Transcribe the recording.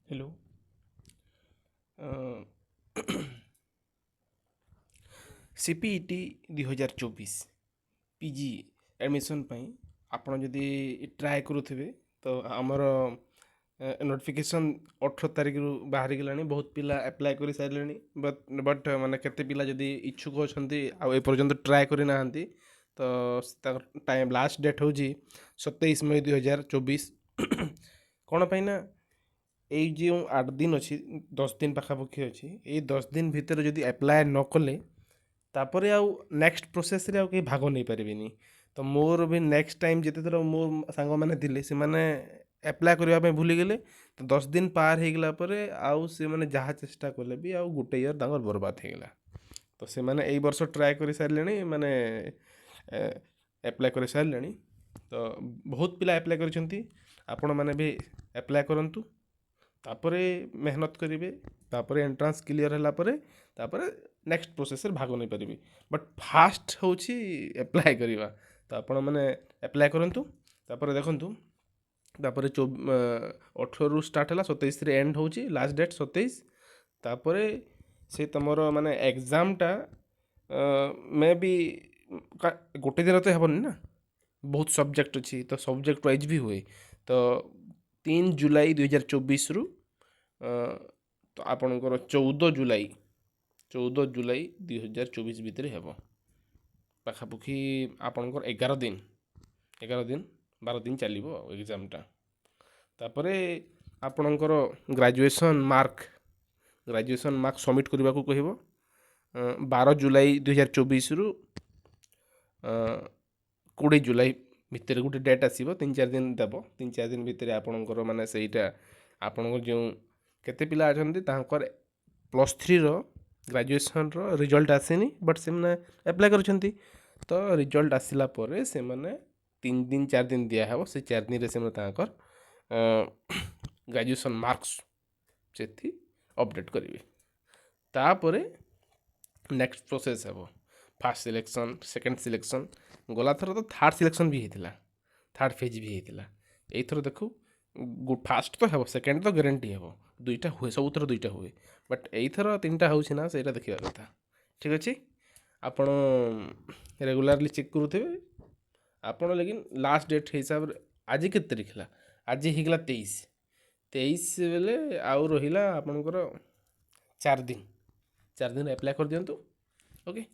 Hello. CPET 2024 PG admission पाई आपण जदि try करुथिबे तो आमर नोटिफिकेशन 18 तारिख रु बाहरी गलानी। बहुत पिला अप्लाई कर सारे बट माने केते पिला जदि इच्छुक अछंती आ ए पर्यंत ट्राए करि नाहंती तो टाइम लास्ट डेट हूँ 27 मई 2024। कौन पाई ना এই ଯେଉଁ 8 ଦିନ ଅଛି 10 ଦିନ ପାଖାପାଖି ଅଛି। ଏଇ 10 ଦିନ ଭିତରେ ଯଦି ଆପ୍ଲାଏ ନ କଲେ ତାପରେ ଆଉ ନେକ୍ସଟ ପ୍ରୋସେସରେ ଆଉ କେହି ଭାଗ ନେଇପାରିବେନି। ତ ମୋର ବି ନେକ୍ସଟ ଟାଇମ୍ ଯେତେଥର ମୋ ସାଙ୍ଗମାନେ ଥିଲେ ସେମାନେ ଆପ୍ଲାଏ କରିବା ପାଇଁ ଭୁଲିଗଲେ। ତ 10 ଦିନ ପାର ହେଇଗଲା ପରେ ଆଉ ସେମାନେ ଯାହା ଚେଷ୍ଟା କଲେ ବି ଆଉ ଗୋଟେ ଇୟର ତାଙ୍କର ବର୍ବାଦ ହେଇଗଲା। ତ ସେମାନେ ଏଇ ବର୍ଷ ଟ୍ରାଏ କରିସାରିଲେଣି, ମାନେ ଆପ୍ଲାଏ କରିସାରିଲେଣି। ତ ବହୁତ ପିଲା ଆପ୍ଲାଏ କରିଛନ୍ତି, ଆପଣମାନେ ବି ଆପ୍ଲାଏ କରନ୍ତୁ। तापरे मेहनत करेंगे, तापरे एंट्रांस क्लियर है तापरे नेक्स्ट प्रोसेस भाग नहीं पारे। बट फास्ट हूँ एप्लाय करवा। तो आपण मैंने एप्लाय करूँ तापरे देखूँ तापरे 18 रु स्टार्ट है 27 एंड हो लास्ट डेट 27। तापरे से तुमर माने एग्जामटा मे बी गोटे दिन तो हेनी ना, बहुत सब्जेक्ट अच्छी तो सब्जेक्ट वाइज भी हुए। तो 3 जुलाई 2024 रु तो आपणकर 14 जुलाई 2024 भितर हेब। पाखापाखि आपणकर 11 दिन 12 दिन चलो एग्जामटा। तापरे आपणकर ग्रेजुएशन मार्क सबमिट करने को कह 12 जुलाई 2024 रु 20 जुलाई भितर गोटे डेट आसो। 3-4 दिन देव, 3-4 दिन भितर आपणकर माने सहीटा आपणकर जो केते पिला अछंती तांकर +3 रो ग्रेजुएशन रो रिजल्ट आसेनी, बट से मैंने अप्लाई करछंती। तो रिजल्ट आसिला परे से मैंने 3-4 दिन दिया है। से 4 दिन रे से तांकर ग्रेजुएशन मार्क्स से अपडेट करेंगे। तापरे नेक्स्ट प्रोसेस है फास्ट सिलेक्शन, सेकंड सिलेक्शन। गला थर तो थर्ड सिलेक्शन भी होता, थर्ड फेज भी होता। एथर देखो फास्ट तो है, सेकंड तो गारंटी है, दुईटा हुए सब थर दुईटा हुए। बट एथर 3टा हो से देखा कथा। ठीक अच्छे, आपण रेगुलारली चेक करुथे आपण। लेकिन लास्ट डेट हिसाब से आज के तारीख है, आज होगा 23 बेले आउ रहा आपणकर 4 दिन। 4 दिन अप्लाई कर दिंतु। ओके।